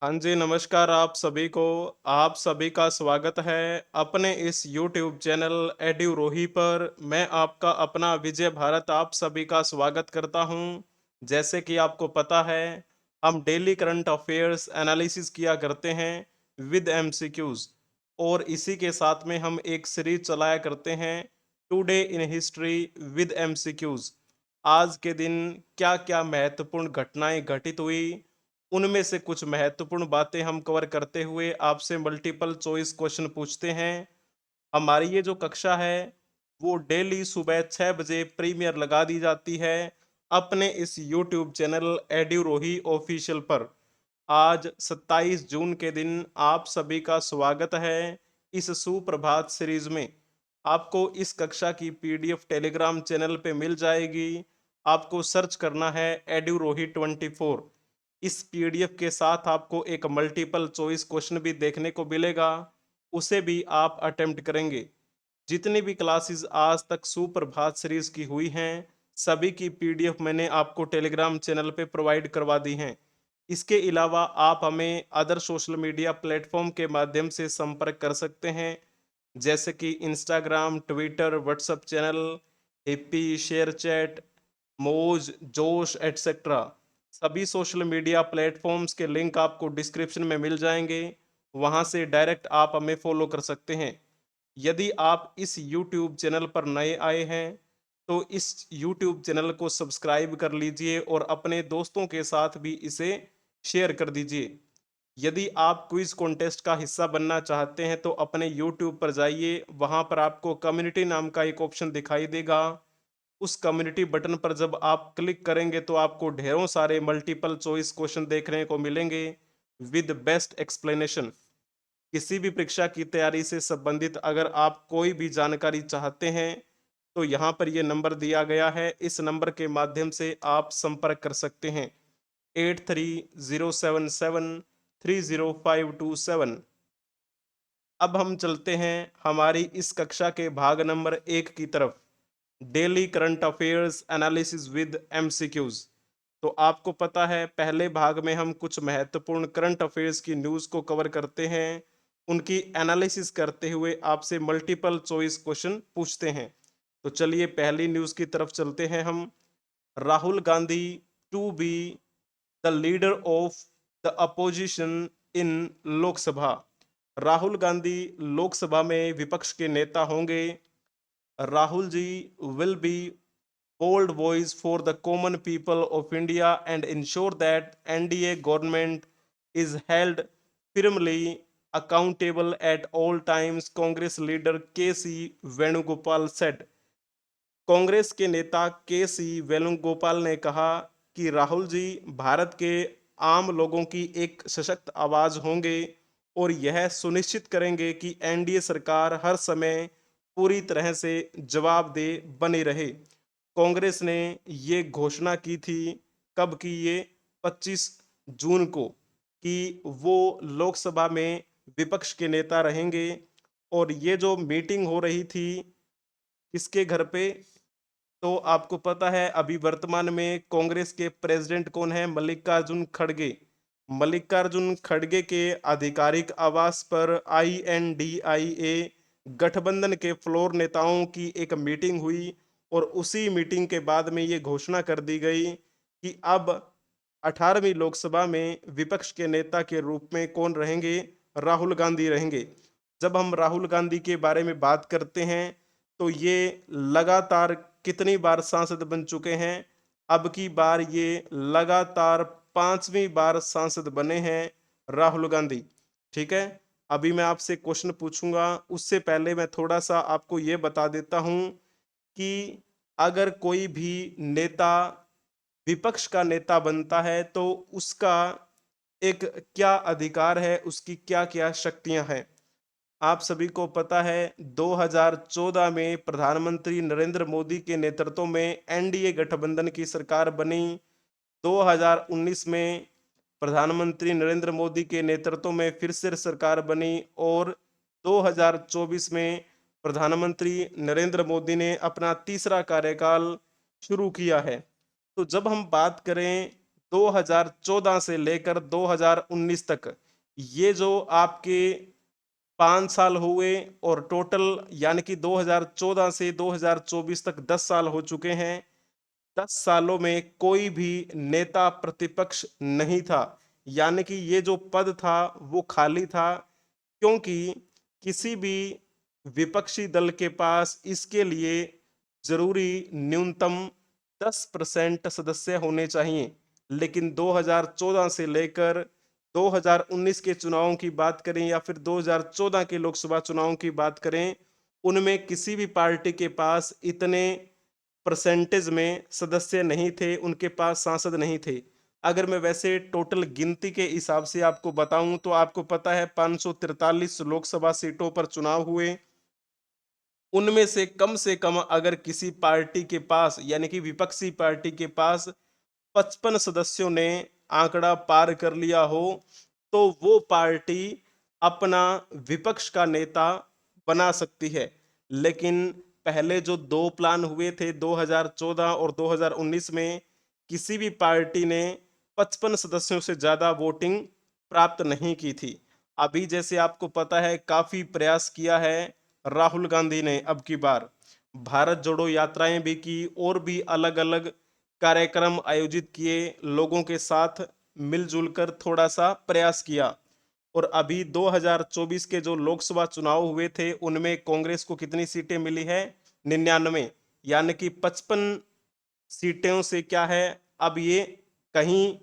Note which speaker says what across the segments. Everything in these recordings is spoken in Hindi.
Speaker 1: हाँ जी, नमस्कार आप सभी को। आप सभी का स्वागत है अपने इस यूट्यूब चैनल एड्यूरोही पर। मैं आपका अपना विजय भारत आप सभी का स्वागत करता हूँ। जैसे कि आपको पता है, हम डेली करंट अफेयर्स एनालिसिस किया करते हैं विद एमसीक्यूज, और इसी के साथ में हम एक सीरीज चलाया करते हैं today in history with MCQs. आज के दिन क्या-क्या महत्वपूर्ण घटनाएं घटित हुई, उनमें से कुछ महत्वपूर्ण बातें हम कवर करते हुए आपसे मल्टीपल चॉइस क्वेश्चन पूछते हैं। हमारी ये जो कक्षा है, वो डेली सुबह 6 बजे प्रीमियर लगा दी जाती है अपने इस यूट्यूब चैनल एड्यूरोही ऑफिशियल पर। आज 27 जून के दिन आप सभी का स्वागत है इस सुप्रभात सीरीज में। आपको इस कक्षा की पीडीएफ टेलीग्राम चैनल पे मिल जाएगी। आपको सर्च करना है एड्यूरोही 24। इस पीडीएफ के साथ आपको एक मल्टीपल चॉइस क्वेश्चन भी देखने को मिलेगा, उसे भी आप अटेम्प्ट करेंगे। जितनी भी क्लासेस आज तक सुप्रभात सीरीज की हुई हैं, सभी की पीडीएफ मैंने आपको टेलीग्राम चैनल पे प्रोवाइड करवा दी हैं। इसके अलावा आप हमें अदर सोशल मीडिया प्लेटफॉर्म के माध्यम से संपर्क कर सकते हैं, जैसे कि Instagram, Twitter, WhatsApp channel, hippie, share chat, मौज, जोश एटसेट्रा। सभी सोशल मीडिया प्लेटफॉर्म्स के लिंक आपको डिस्क्रिप्शन में मिल जाएंगे। वहां से डायरेक्ट आप हमें फॉलो कर सकते हैं। यदि आप इस यूट्यूब चैनल पर नए आए हैं, तो इस यूट्यूब चैनल को सब्सक्राइब कर लीजिए और अपने दोस्तों के साथ भी इसे शेयर कर दीजिए। यदि आप क्विज कॉन्टेस्ट का हिस्सा बनना चाहते हैं, तो अपने यूट्यूब पर जाइए, वहां पर आपको कम्युनिटी नाम का एक ऑप्शन दिखाई देगा। उस कम्युनिटी बटन पर जब आप क्लिक करेंगे, तो आपको ढेरों सारे मल्टीपल चॉइस क्वेश्चन देखने को मिलेंगे विद बेस्ट एक्सप्लेनेशन। किसी भी परीक्षा की तैयारी से संबंधित अगर आप कोई भी जानकारी चाहते हैं, तो यहाँ पर ये नंबर दिया गया है, इस नंबर के माध्यम से आप संपर्क कर सकते हैं 8307730527। अब हम चलते हैं हमारी इस कक्षा के भाग नंबर 1 की तरफ, daily current affairs analysis with MCQs. तो आपको पता है, पहले भाग में हम कुछ महत्वपूर्ण करंट अफेयर्स की न्यूज़ को कवर करते हैं, उनकी एनालिसिस करते हुए आपसे मल्टीपल चॉइस क्वेश्चन पूछते हैं। तो चलिए पहली न्यूज़ की तरफ चलते हैं हम। Rahul Gandhi to be the leader of the opposition in Lok Sabha. Rahul Gandhi Lok Sabha में विपक्ष के नेता होंगे। Rahul ji will be bold voice for the common people of India and ensure that NDA government is held firmly accountable at all times, Congress leader KC Venugopal said। Congress के नेता केसी वेणुगोपाल ने कहा कि राहुल जी भारत के आम लोगों की एक सशक्त आवाज होंगे और यह सुनिश्चित करेंगे कि एनडीए सरकार हर समय पूरी तरह से जवाबदेह बनी रहे। कांग्रेस ने ये घोषणा की थी, कब की ये, 25 जून को, कि वो लोकसभा में विपक्ष के नेता रहेंगे। और ये जो मीटिंग हो रही थी, किसके घर पे, तो आपको पता है अभी वर्तमान में कांग्रेस के प्रेसिडेंट कौन है, मल्लिकार्जुन खड़गे। मल्लिकार्जुन खड़गे के आधिकारिक आवास पर आईएनडीआईए गठबंधन के फ्लोर नेताओं की एक मीटिंग हुई, और उसी मीटिंग के बाद में ये घोषणा कर दी गई कि अब 18वीं लोकसभा में विपक्ष के नेता के रूप में कौन रहेंगे, राहुल गांधी रहेंगे। जब हम राहुल गांधी के बारे में बात करते हैं, तो ये लगातार कितनी बार सांसद बन चुके हैं, अब की बार ये लगातार 5वीं बार सांसद बने हैं राहुल गांधी। ठीक है, अभी मैं आपसे क्वेश्चन पूछूंगा, उससे पहले मैं थोड़ा सा आपको ये बता देता हूं कि अगर कोई भी नेता विपक्ष का नेता बनता है, तो उसका एक क्या अधिकार है, उसकी क्या क्या शक्तियां हैं। आप सभी को पता है 2014 में प्रधानमंत्री नरेंद्र मोदी के नेतृत्व में एनडीए गठबंधन की सरकार बनी। 2019 में प्रधानमंत्री नरेंद्र मोदी के नेतृत्व में फिर से सरकार बनी, और 2024 में प्रधानमंत्री नरेंद्र मोदी ने अपना तीसरा कार्यकाल शुरू किया है। तो जब हम बात करें 2014 से लेकर 2019 तक, ये जो आपके 5 साल हुए और टोटल यानी कि 2014 से 2024 तक 10 साल हो चुके हैं। 10 सालों में कोई भी नेता प्रतिपक्ष नहीं था, यानी कि ये जो पद था वो खाली था, क्योंकि किसी भी विपक्षी दल के पास इसके लिए जरूरी न्यूनतम 10% सदस्य होने चाहिए। लेकिन 2014 से लेकर 2019 के चुनावों की बात करें या फिर 2014 के लोकसभा चुनावों की बात करें, उनमें किसी भी पार्टी के पास इतने परसेंटेज में सदस्य नहीं थे, उनके पास सांसद नहीं थे। अगर मैं वैसे टोटल गिनती के हिसाब से आपको बताऊं तो आपको पता है 543 लोकसभा सीटों पर चुनाव हुए। उनमें से कम अगर किसी पार्टी के पास यानी कि विपक्षी पार्टी के पास 55 सदस्यों ने आंकड़ा पार कर लिया हो, तो वो पार्टी अपना विपक्ष का नेता बना सकती है। लेकिन पहले जो 2 प्लान हुए थे 2014 और 2019 में, किसी भी पार्टी ने 55 सदस्यों से ज़्यादा वोटिंग प्राप्त नहीं की थी। अभी जैसे आपको पता है काफ़ी प्रयास किया है राहुल गांधी ने, अब की बार भारत जोड़ो यात्राएं भी की और भी अलग-अलग कार्यक्रम आयोजित किए, लोगों के साथ मिलजुल कर थोड़ा सा प्रयास किया। और अभी 2024 के जो लोकसभा चुनाव हुए थे उनमें कांग्रेस को कितनी सीटें मिली है? 99, यानी कि 55 सीटों से क्या है, अब ये कहीं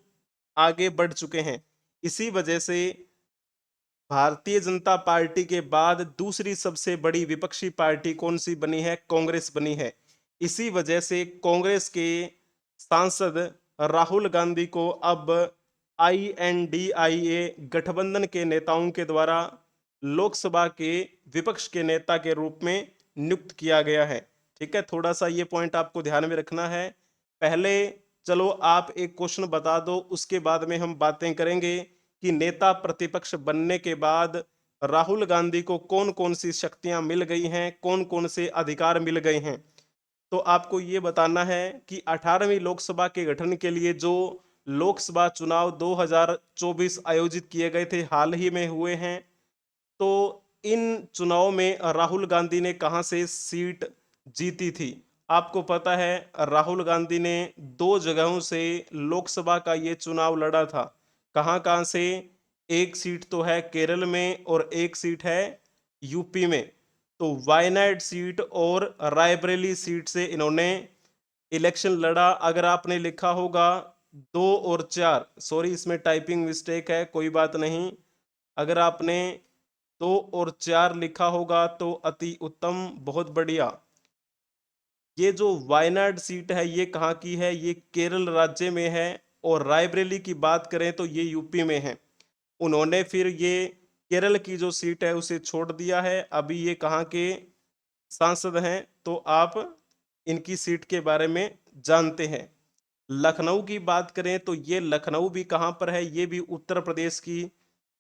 Speaker 1: आगे बढ़ चुके हैं। इसी वजह से भारतीय जनता पार्टी के बाद दूसरी सबसे बड़ी विपक्षी पार्टी कौन सी बनी है? कांग्रेस बनी है। इसी वजह से कांग्रेस के सांसद राहुल गांधी को अब INDIA गठबंधन के नेताओं के द्वारा लोकसभा के विपक्ष के नेता के रूप में नियुक्त किया गया है। ठीक है, थोड़ा सा ये पॉइंट आपको ध्यान में रखना है। पहले चलो आप एक क्वेश्चन बता दो, उसके बाद में हम बातें करेंगे कि नेता प्रतिपक्ष बनने के बाद राहुल गांधी को कौन कौन सी शक्तियां मिल गई हैं, कौन कौन से अधिकार मिल गए हैं। तो आपको ये बताना है कि 18वीं लोकसभा के गठन के लिए जो लोकसभा चुनाव 2024 आयोजित किए गए थे, हाल ही में हुए हैं। तो इन चुनाव में राहुल गांधी ने कहां से सीट जीती थी? आपको पता है राहुल गांधी ने 2 जगहों से लोकसभा का ये चुनाव लड़ा था। कहां कहां से? एक सीट तो है केरल में और एक सीट है यूपी में। तो वायनाड सीट और रायबरेली सीट से इन्होंने इलेक्शन लड़ा। अगर आपने लिखा होगा 2 और 4, सॉरी इसमें टाइपिंग मिस्टेक है, कोई बात नहीं। अगर आपने 2 और 4 लिखा होगा तो अति उत्तम, बहुत बढ़िया। ये जो वायनाड सीट है ये कहाँ की है? ये केरल राज्य में है। और रायबरेली की बात करें तो ये यूपी में है। उन्होंने फिर ये केरल की जो सीट है उसे छोड़ दिया है। अभी ये कहाँ के सांसद हैं तो आप इनकी सीट के बारे में जानते हैं। लखनऊ की बात करें तो ये लखनऊ भी कहाँ पर है? ये भी उत्तर प्रदेश की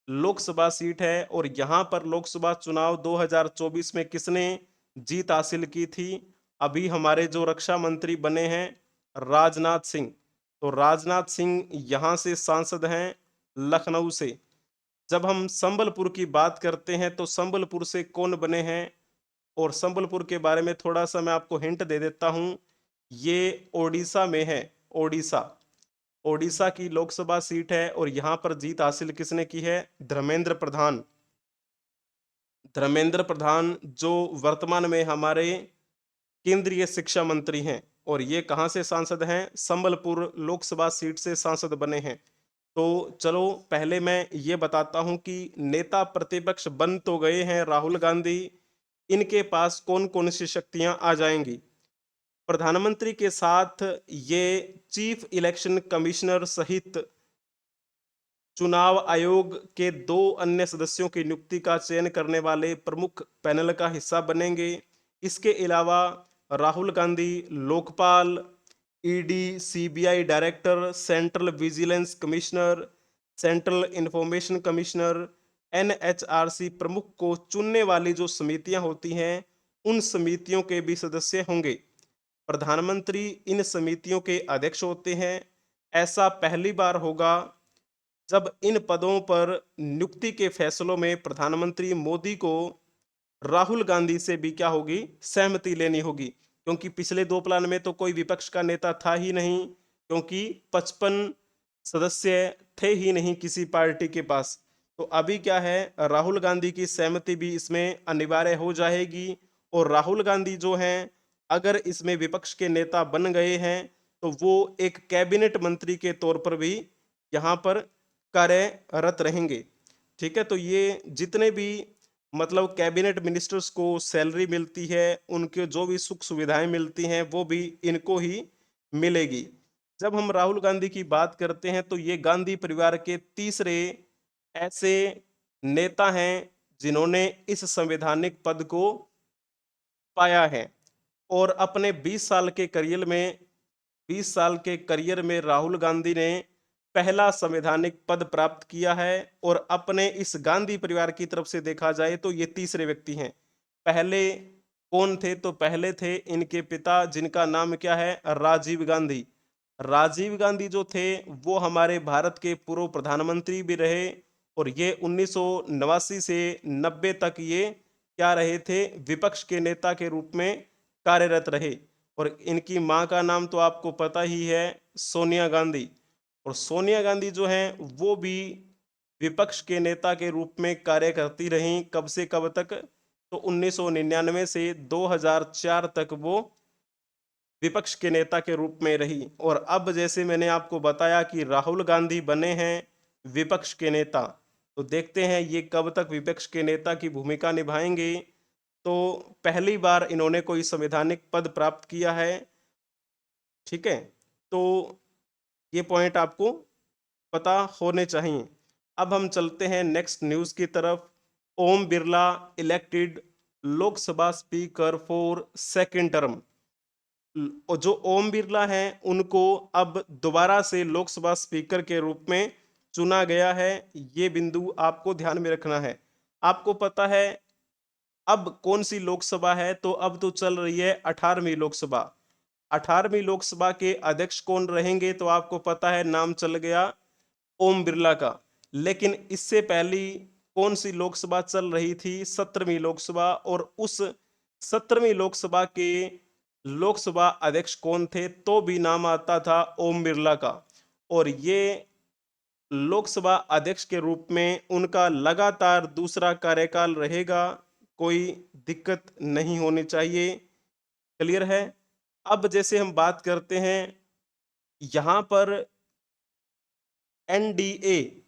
Speaker 1: लोकसभा सीट है। और यहाँ पर लोकसभा चुनाव 2024 में किसने जीत हासिल की थी? अभी हमारे जो रक्षा मंत्री बने हैं राजनाथ सिंह। तो राजनाथ सिंह यहाँ से सांसद हैं लखनऊ से। जब हम संबलपुर की बात करते हैं तो संबलपुर से कौन बने हैं? और संबलपुर के बारे में थोड़ा सा मैं आपको हिंट दे देता हूं, ये ओडिशा में है। ओडिशा, ओडिशा की लोकसभा सीट है और यहां पर जीत हासिल किसने की है? धर्मेंद्र प्रधान। धर्मेंद्र प्रधान जो वर्तमान में हमारे केंद्रीय शिक्षा मंत्री हैं, और ये कहां से सांसद हैं? संबलपुर लोकसभा सीट से सांसद बने हैं। तो चलो पहले मैं ये बताता हूं कि नेता प्रतिपक्ष बन तो गए हैं राहुल गांधी, इनके पास कौन कौन सी शक्तियां आ जाएंगी। प्रधानमंत्री के साथ ये चीफ इलेक्शन कमिश्नर सहित चुनाव आयोग के 2 अन्य सदस्यों की नियुक्ति का चयन करने वाले प्रमुख पैनल का हिस्सा बनेंगे। इसके अलावा Rahul Gandhi Lokpal, ED, CBI director, central vigilance commissioner, central information commissioner, NHRC प्रमुख को चुनने वाली जो समितियां होती हैं उन समितियों के भी सदस्य होंगे। प्रधानमंत्री इन समितियों के अध्यक्ष होते हैं। ऐसा पहली बार होगा जब इन पदों पर नियुक्ति के फैसलों में प्रधानमंत्री मोदी को राहुल गांधी से भी क्या होगी, सहमति लेनी होगी। क्योंकि पिछले 2 प्लान में तो कोई विपक्ष का नेता था ही नहीं, क्योंकि 55 सदस्य थे ही नहीं किसी पार्टी के पास। तो अभी क्या है, राहुल गांधी की सहमति भी इसमें अनिवार्य हो जाएगी। और राहुल गांधी जो हैं, अगर इसमें विपक्ष के नेता बन गए हैं, तो वो एक कैबिनेट मंत्री के तौर पर भी यहाँ पर कार्यरत रहेंगे। ठीक है, तो ये जितने भी मतलब कैबिनेट मिनिस्टर्स को सैलरी मिलती है, उनके जो भी सुख सुविधाएं मिलती हैं, वो भी इनको ही मिलेगी। जब हम राहुल गांधी की बात करते हैं, तो ये गांधी परिवार के तीसरे ऐसे नेता हैं जिन्होंने इस संवैधानिक पद को पाया है। और अपने 20 साल के करियर में राहुल गांधी ने पहला संवैधानिक पद प्राप्त किया है। और अपने इस गांधी परिवार की तरफ से देखा जाए तो ये तीसरे व्यक्ति हैं। पहले कौन थे, तो पहले थे इनके पिता, जिनका नाम क्या है, राजीव गांधी। राजीव गांधी जो थे वो हमारे भारत के पूर्व प्रधानमंत्री भी रहे। और ये 1989 से 90 तक ये क्या रहे थे, विपक्ष के नेता के रूप में कार्यरत रहे। और इनकी मां का नाम तो आपको पता ही है, सोनिया गांधी। और सोनिया गांधी जो हैं वो भी विपक्ष के नेता के रूप में कार्य करती रहीं। कब से कब तक, तो 1999 से 2004 तक वो विपक्ष के नेता के रूप में रही। और अब जैसे मैंने आपको बताया कि राहुल गांधी बने हैं विपक्ष के नेता, तो देखते हैं ये कब तक विपक्ष के नेता की भूमिका निभाएंगे। तो पहली बार इन्होंने कोई संवैधानिक पद प्राप्त किया है। ठीक है, तो ये पॉइंट आपको पता होने चाहिए। अब हम चलते हैं नेक्स्ट न्यूज़ की तरफ। Om Birla elected Lok Sabha speaker for second term. और जो ओम बिरला हैं उनको अब दोबारा से लोकसभा स्पीकर के रूप में चुना गया है। ये बिंदु आपको ध्यान में रखना है। आपको पता है अब कौन सी लोकसभा है, तो अब तो चल रही है 18वीं लोकसभा। 18वीं लोकसभा के अध्यक्ष कौन रहेंगे, तो आपको पता है, नाम चल गया ओम बिरला का। लेकिन इससे पहली कौन सी लोकसभा चल रही थी, 17वीं लोकसभा। और उस 17वीं लोकसभा के लोकसभा अध्यक्ष कौन थे, तो भी नाम आता था ओम बिरला का। और ये लोकसभा अध्यक्ष के रूप में उनका लगातार दूसरा कार्यकाल रहेगा। कोई दिक्कत नहीं होनी चाहिए। क्लियर है। अब जैसे हम बात करते हैं यहां पर एनडीए,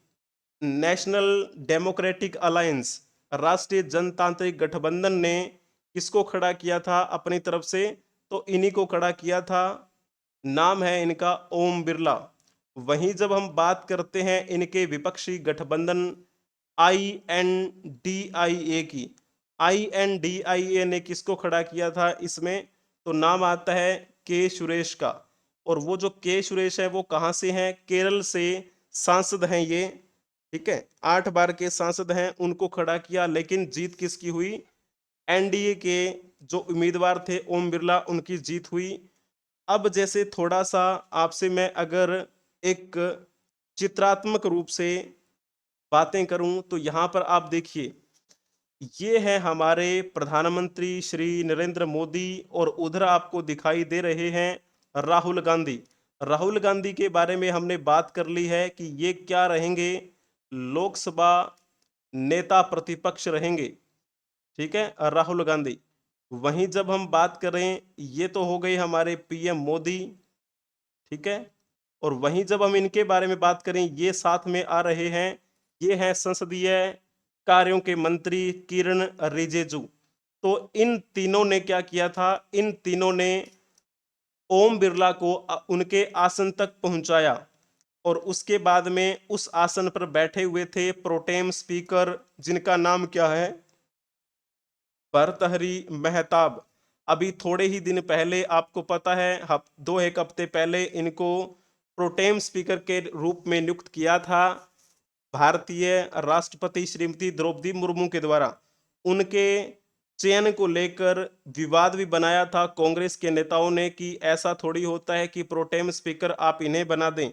Speaker 1: नेशनल डेमोक्रेटिक अलायंस, राष्ट्रीय जनतांत्रिक गठबंधन ने किसको खड़ा किया था अपनी तरफ से, तो इन्हीं को खड़ा किया था। नाम है इनका ओम बिरला। वहीं जब हम बात करते हैं इनके विपक्षी गठबंधन INDIA की, INDIA ने किसको खड़ा किया था इसमें, तो नाम आता है के सुरेश का। और वो जो के सुरेश है वो कहाँ से हैं, केरल से सांसद हैं ये। ठीक है, 8 बार के सांसद हैं, उनको खड़ा किया। लेकिन जीत किसकी हुई, एनडीए के जो उम्मीदवार थे ओम बिरला, उनकी जीत हुई। अब जैसे थोड़ा सा आपसे मैं अगर एक चित्रात्मक रूप से बातें करूं, तो यहां पर आप देखिए, ये है हमारे प्रधानमंत्री श्री नरेंद्र मोदी। और उधर आपको दिखाई दे रहे हैं राहुल गांधी। राहुल गांधी के बारे में हमने बात कर ली है कि ये क्या रहेंगे, लोकसभा नेता प्रतिपक्ष रहेंगे। ठीक है, राहुल गांधी। वहीं जब हम बात करें, ये तो हो गई हमारे पीएम मोदी। ठीक है, और वहीं जब हम इनके बारे में बात करें, ये साथ में आ रहे हैं, ये हैं संसदीय कार्यों के मंत्री किरण रिजिजू। तो इन तीनों ने क्या किया था, इन तीनों ने ओम बिरला को उनके आसन तक पहुंचाया। और उसके बाद में उस आसन पर बैठे हुए थे प्रोटेम स्पीकर, जिनका नाम क्या है, भर्तहरी मेहताब। अभी थोड़े ही दिन पहले आपको पता है, 2 एक हफ्ते पहले इनको प्रोटेम स्पीकर के रूप में नियुक्त किया था भारतीय राष्ट्रपति श्रीमती द्रौपदी मुर्मू के द्वारा। उनके चयन को लेकर विवाद भी बनाया था कांग्रेस के नेताओं ने कि ऐसा थोड़ी होता है कि प्रोटेम स्पीकर आप इन्हें बना दें।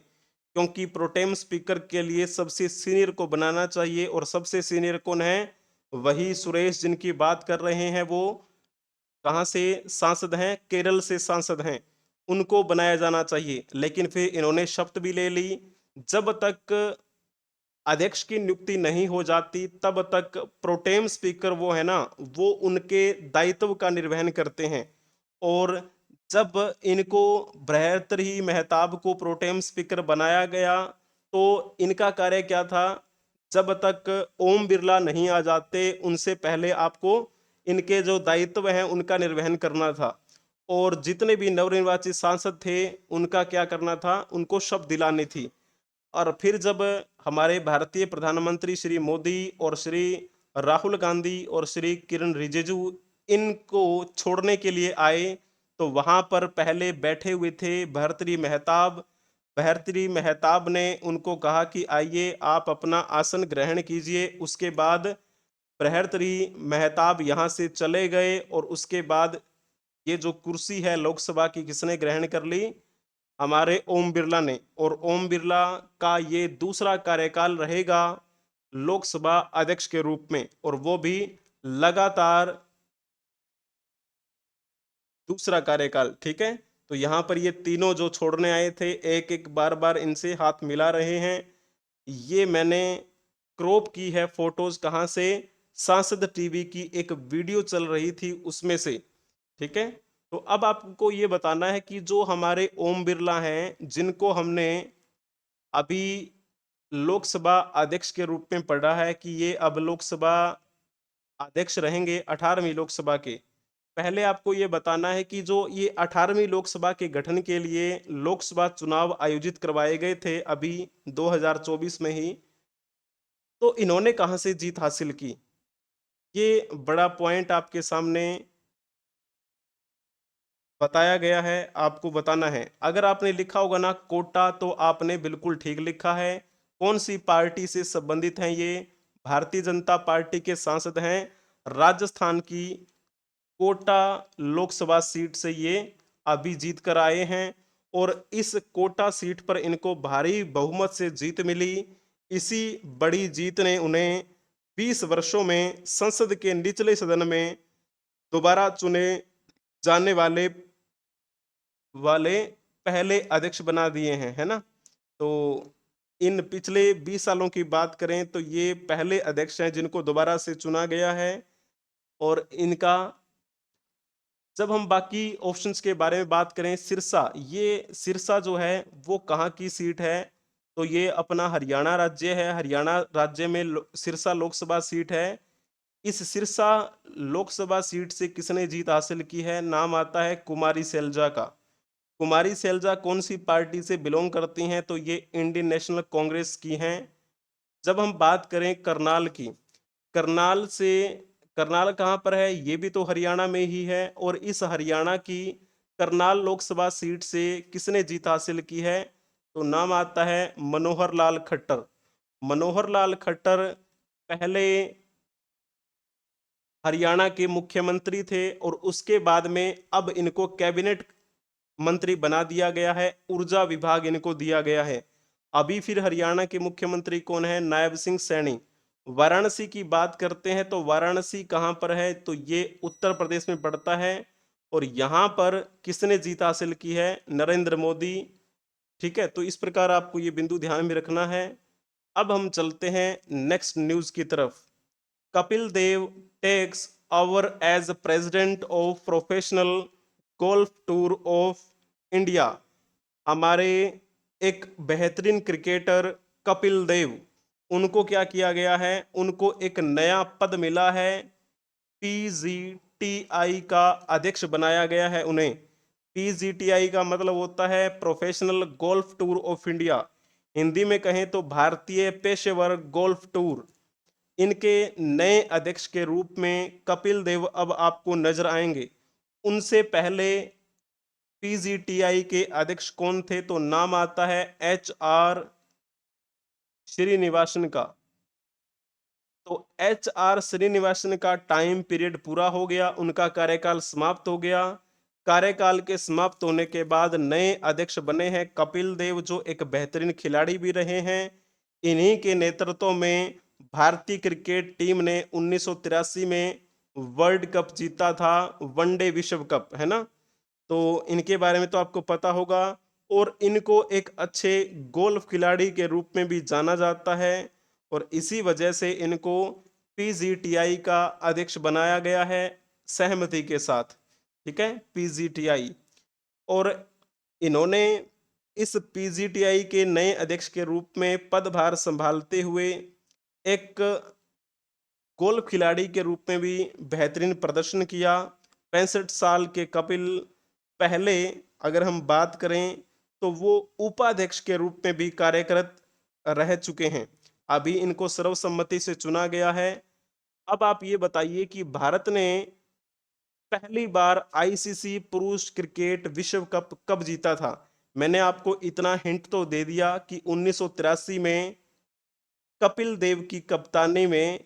Speaker 1: क्योंकि प्रोटेम स्पीकर के लिए सबसे सीनियर को बनाना चाहिए, और सबसे सीनियर कौन है? वही सुरेश जिनकी बात कर रहे हैं, वो कहाँ से सांसद हैं? केरल से सांसद हैं, उनको बनाया जाना चाहिए। लेकिन फिर इन्होंने शपथ भी ले ली, जब तक अध्यक्ष की नियुक्ति नहीं हो जाती तब तक प्रोटेम स्पीकर वो है ना, वो उनके दायित्व का निर्वहन करते हैं। और जब इनको बृहत्तरी मेहताब को प्रोटेम स्पीकर बनाया गया, तो इनका कार्य क्या था? जब तक ओम बिरला नहीं आ जाते उनसे पहले आपको इनके जो दायित्व हैं उनका निर्वहन करना था। और जितने भी नवनिर्वाचित सांसद थे उनका क्या करना था? उनको शपथ दिलानी थी। और फिर जब हमारे भारतीय प्रधानमंत्री श्री मोदी और श्री राहुल गांधी और श्री किरण रिजिजू इनको छोड़ने के लिए आए, तो वहां पर पहले बैठे हुए थे भर्तृहरि मेहताब। भर्तृहरि मेहताब ने उनको कहा कि आइए आप अपना आसन ग्रहण कीजिए। उसके बाद भर्तृहरि मेहताब यहाँ से चले गए, और उसके बाद ये जो कुर्सी है लोकसभा की किसने ग्रहण कर ली? हमारे ओम बिरला ने। और ओम बिरला का ये दूसरा कार्यकाल रहेगा लोकसभा अध्यक्ष के रूप में, और वो भी लगातार दूसरा कार्यकाल। ठीक है, तो यहां पर ये तीनों जो छोड़ने आए थे, एक एक बार बार इनसे हाथ मिला रहे हैं। ये मैंने क्रॉप की है फोटोज, कहां से? सांसद टीवी की एक वीडियो चल रही थी उसमें से। ठीक है, तो अब आपको ये बताना है कि जो हमारे ओम बिरला हैं, जिनको हमने अभी लोकसभा अध्यक्ष के रूप में पढ़ा है कि ये अब लोकसभा अध्यक्ष रहेंगे 18वीं लोकसभा के। पहले आपको ये बताना है कि जो ये 18वीं लोकसभा के गठन के लिए लोकसभा चुनाव आयोजित करवाए गए थे अभी 2024 में ही, तो इन्होंने कहां से जीत हासिल की? ये बड़ा पॉइंट आपके सामने बताया गया है, आपको बताना है। अगर आपने लिखा होगा ना कोटा, तो आपने बिल्कुल ठीक लिखा है। कौन सी पार्टी से संबंधित हैं ये? भारतीय जनता पार्टी के सांसद हैं। राजस्थान की कोटा लोकसभा सीट से ये अभी जीत कर आए हैं, और इस कोटा सीट पर इनको भारी बहुमत से जीत मिली। इसी बड़ी जीत ने उन्हें 20 वर्षों में संसद के निचले सदन में दोबारा चुने जाने वाले वाले पहले अध्यक्ष बना दिए हैं, है ना? तो इन पिछले 20 सालों की बात करें तो ये पहले अध्यक्ष हैं जिनको दोबारा से चुना गया है। और इनका, जब हम बाकी ऑप्शंस के बारे में बात करें, सिरसा, ये सिरसा जो है वो कहाँ की सीट है? तो ये अपना हरियाणा राज्य है। हरियाणा राज्य में सिरसा लोकसभा सीट है। इस सिरसा लोकसभा सीट से किसने जीत हासिल की है? नाम आता है कुमारी सैलजा का। कुमारी सैलजा कौन सी पार्टी से बिलोंग करती हैं? तो ये इंडियन नेशनल कांग्रेस की हैं। जब हम बात करें करनाल की, करनाल से, करनाल कहाँ पर है? ये भी तो हरियाणा में ही है। और इस हरियाणा की करनाल लोकसभा सीट से किसने जीत हासिल की है? तो नाम आता है मनोहर लाल खट्टर। मनोहर लाल खट्टर पहले हरियाणा के मुख्यमंत्री थे, और उसके बाद में अब इनको कैबिनेट मंत्री बना दिया गया है, ऊर्जा विभाग इनको दिया गया है। अभी फिर हरियाणा के मुख्यमंत्री कौन है? नायब सिंह सैनी। वाराणसी की बात करते हैं, तो वाराणसी कहां पर है? तो ये उत्तर प्रदेश में पड़ता है। और यहां पर किसने जीत हासिल की है? नरेंद्र मोदी। ठीक है, तो इस प्रकार आपको ये बिंदु ध्यान में रखना है। अब हम चलते हैं नेक्स्ट न्यूज की तरफ। Kapil Dev takes over as president of professional golf tour of India. हमारे एक बेहतरीन क्रिकेटर कपिल देव, उनको क्या किया गया है? उनको एक नया पद मिला है, पीजीटीआई का अध्यक्ष बनाया गया है उन्हें। पीजीटीआई का मतलब होता है professional golf tour of India. Hindi में कहें तो भारतीय पेशेवर गोल्फ टूर। इनके नए अध्यक्ष के रूप में कपिल देव अब आपको नजर आएंगे। उनसे पहले पीजीटीआई के अध्यक्ष कौन थे? तो नाम आता है एच आर श्रीनिवासन का। तो एच आर श्रीनिवासन का टाइम पीरियड पूरा हो गया, उनका कार्यकाल समाप्त हो गया। कार्यकाल के समाप्त होने के बाद नए अध्यक्ष बने हैं कपिल देव, जो एक बेहतरीन खिलाड़ी भी रहे हैं। इन्हीं के नेतृत्व में भारतीय क्रिकेट टीम ने 1983 में वर्ल्ड कप जीता था, वनडे विश्व कप, है ना। तो इनके बारे में तो आपको पता होगा। और इनको एक अच्छे गोल्फ खिलाड़ी के रूप में भी जाना जाता है, और इसी वजह से इनको पीजीटीआई का अध्यक्ष बनाया गया है सहमति के साथ। ठीक है, पीजीटीआई। और इन्होंने इस पीजीटीआई के नए अध्यक्ष के रूप में पदभार संभालते हुए एक गोल्फ खिलाड़ी के रूप में भी बेहतरीन प्रदर्शन किया। 65 साल के कपिल पहले, अगर हम बात करें, तो वो उपाध्यक्ष के रूप में भी कार्यरत रह चुके हैं। अभी इनको सर्वसम्मति से चुना गया है। अब आप ये बताइए कि भारत ने पहली बार आईसीसी पुरुष क्रिकेट विश्व कप कब जीता था। मैंने आपको इतना हिंट तो दे दिया कि 1983 में कपिल देव की कप्तानी में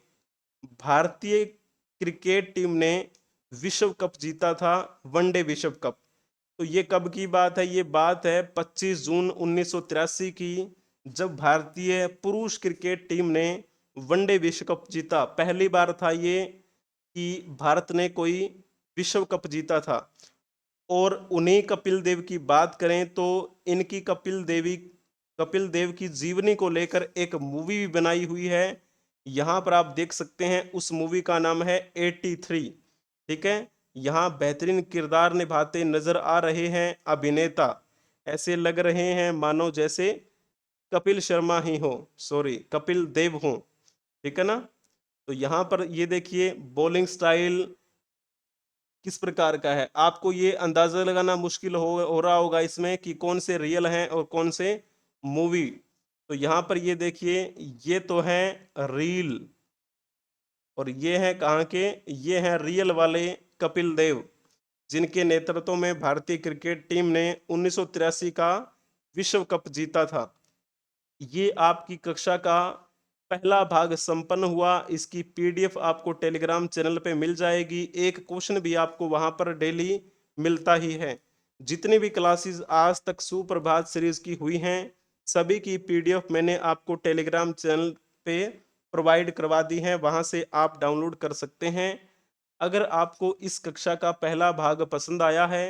Speaker 1: भारतीय क्रिकेट टीम ने विश्व कप जीता था, वनडे विश्व कप। तो ये कब की बात है? ये बात है 25 जून 1983 की, जब भारतीय पुरुष क्रिकेट टीम ने वनडे विश्व कप जीता। पहली बार था ये कि भारत ने कोई विश्व कप जीता था। और उन्हीं कपिल देव की बात करें तो इनकी कपिल देव की जीवनी को लेकर एक मूवी भी बनाई हुई है। यहाँ पर आप देख सकते हैं, उस मूवी का नाम है 83। ठीक है, यहाँ बेहतरीन किरदार निभाते नजर आ रहे हैं अभिनेता। ऐसे लग रहे हैं मानो जैसे कपिल शर्मा ही हो, सॉरी कपिल देव हो। ठीक है ना। तो यहाँ पर ये देखिए बॉलिंग स्टाइल किस प्रकार का है। आपको ये अंदाजा लगाना मुश्किल हो रहा होगा इसमें कि कौन से रियल हैं और कौन से मूवी। तो यहाँ पर ये देखिए, ये तो है रील, और ये है कहाँ के? ये हैं रियल वाले कपिल देव, जिनके नेतृत्व में भारतीय क्रिकेट टीम ने 1983 का विश्व कप जीता था। ये आपकी कक्षा का पहला भाग संपन्न हुआ। इसकी पीडीएफ आपको टेलीग्राम चैनल पे मिल जाएगी। एक क्वेश्चन भी आपको वहां पर डेली मिलता ही है। जितनी भी क्लासेस आज तक सुप्रभात सीरीज की हुई हैं, सभी की पीडीएफ मैंने आपको टेलीग्राम चैनल पे प्रोवाइड करवा दी है, वहां से आप डाउनलोड कर सकते हैं। अगर आपको इस कक्षा का पहला भाग पसंद आया है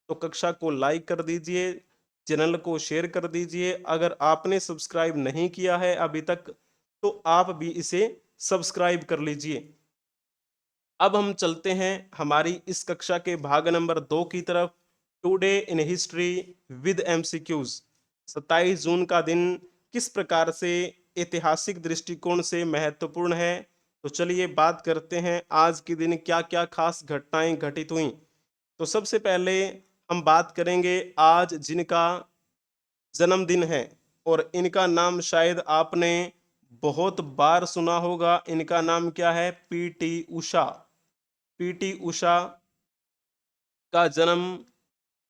Speaker 1: तो कक्षा को लाइक कर दीजिए, चैनल को शेयर कर दीजिए। अगर आपने सब्सक्राइब नहीं किया है अभी तक तो आप भी इसे सब्सक्राइब कर लीजिए। अब हम चलते हैं हमारी इस कक्षा के भाग नंबर 2 की तरफ, today in history with MCQs. 27 जून का दिन किस प्रकार से ऐतिहासिक दृष्टिकोण से महत्वपूर्ण है। तो चलिए बात करते हैं आज के दिन क्या क्या खास घटनाएं घटित हुई। तो सबसे पहले हम बात करेंगे आज जिनका जन्मदिन है, और इनका नाम शायद आपने बहुत बार सुना होगा। इनका नाम क्या है? पीटी उषा। पीटी उषा का जन्म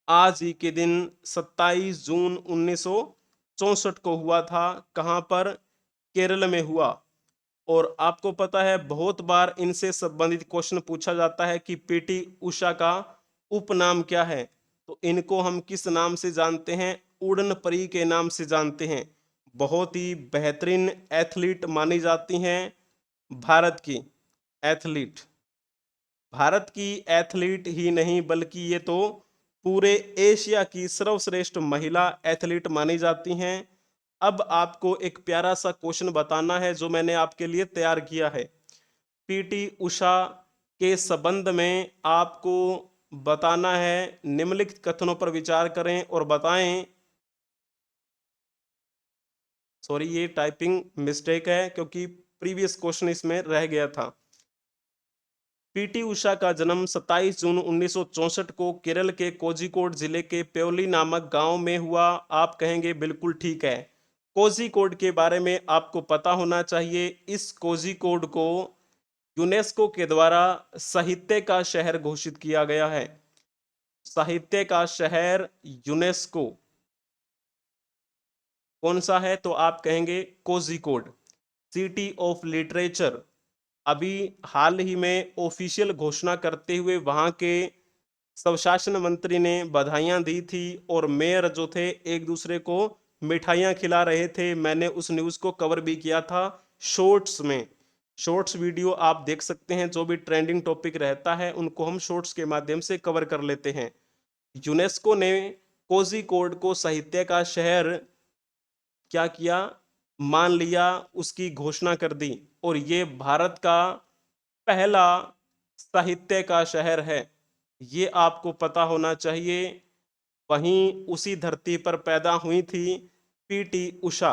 Speaker 1: आज ही के दिन 27 जून 1964 को हुआ था। कहाँ पर? केरल में हुआ। और आपको पता है बहुत बार इनसे संबंधित क्वेश्चन पूछा जाता है कि पीटी उषा का उपनाम क्या है। तो इनको हम किस नाम से जानते हैं? उड़न परी के नाम से जानते हैं। बहुत ही बेहतरीन एथलीट मानी जाती हैं भारत की एथलीट। भारत की एथलीट ही नहीं बल्कि ये तो पूरे एशिया की सर्वश्रेष्ठ महिला एथलीट मानी जाती हैं। अब आपको एक प्यारा सा क्वेश्चन बताना है जो मैंने आपके लिए तैयार किया है। पीटी उषा के संबंध में आपको बताना है। निम्नलिखित कथनों पर विचार करें और बताएं। सॉरी, ये टाइपिंग मिस्टेक है क्योंकि प्रीवियस क्वेश्चन इसमें रह गया था। पीटी उषा का जन्म 27 जून 1964 को केरल के कोझिकोड जिले के प्योली नामक गांव में हुआ। आप कहेंगे बिल्कुल ठीक है, कोझिकोड के बारे में आपको पता होना चाहिए। इस कोझिकोड को यूनेस्को के द्वारा साहित्य का शहर घोषित किया गया है। साहित्य का शहर यूनेस्को कौन सा है? तो आप कहेंगे कोझिकोड। सिटी ऑफ लिटरेचर, अभी हाल ही में ऑफिशियल घोषणा करते हुए वहां के स्वशासन मंत्री ने बधाइयां दी थी और मेयर जो थे एक दूसरे को मिठाइयां खिला रहे थे। मैंने उस न्यूज को कवर भी किया था शॉर्ट्स में। शॉर्ट्स वीडियो आप देख सकते हैं, जो भी ट्रेंडिंग टॉपिक रहता है उनको हम शॉर्ट्स के माध्यम से कवर कर लेते हैं। यूनेस्को ने कोझिकोड को साहित्य का शहर क्या किया, मान लिया, उसकी घोषणा कर दी और ये भारत का पहला साहित्य का शहर है, ये आपको पता होना चाहिए। वहीं उसी धरती पर पैदा हुई थी पीटी उषा।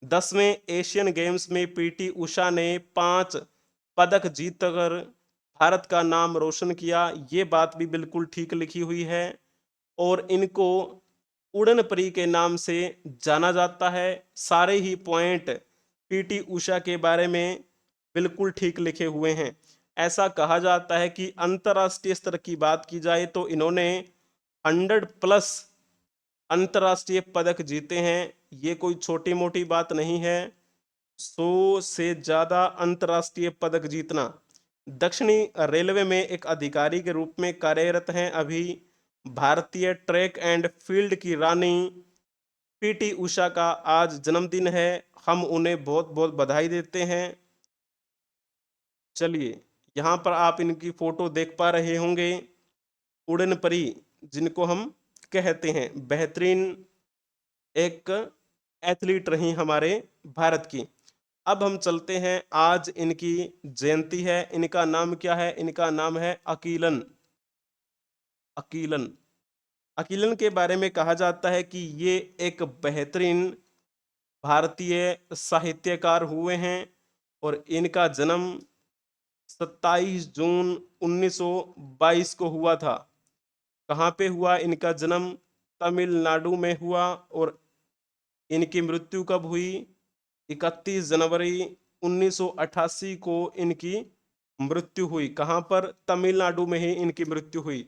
Speaker 1: 10वें एशियन गेम्स में पीटी उषा ने 5 पदक जीतकर भारत का नाम रोशन किया। ये बात भी बिल्कुल ठीक लिखी हुई है और इनको उड़न परी के नाम से जाना जाता है। सारे ही पॉइंट पीटी उषा के बारे में बिल्कुल ठीक लिखे हुए हैं। ऐसा कहा जाता है कि अंतर्राष्ट्रीय स्तर की बात की जाए तो इन्होंने 100+ अंतर्राष्ट्रीय पदक जीते हैं। ये कोई छोटी मोटी बात नहीं है। 100 से ज्यादा अंतर्राष्ट्रीय पदक जीतना। दक्षिणी रेलवे में एक अधिकारी के रूप में कार्यरत हैं अभी। भारतीय ट्रैक एंड फील्ड की रानी पीटी उषा का आज जन्मदिन है। हम उन्हें बहुत बहुत बधाई देते हैं। चलिए, यहाँ पर आप इनकी फोटो देख पा रहे होंगे। उड़न परी जिनको हम कहते हैं, बेहतरीन एक एथलीट रही हमारे भारत की। अब हम चलते हैं, आज इनकी जयंती है। इनका नाम क्या है? इनका नाम है अकीलन। अकीलन अकीलन के बारे में कहा जाता है कि ये एक बेहतरीन भारतीय साहित्यकार हुए हैं और इनका जन्म 27 जून 1922 को हुआ था। कहाँ पे हुआ इनका जन्म? तमिलनाडु में हुआ। और इनकी मृत्यु कब हुई? 31 जनवरी 1988 को इनकी मृत्यु हुई। कहाँ पर? तमिलनाडु में ही इनकी मृत्यु हुई।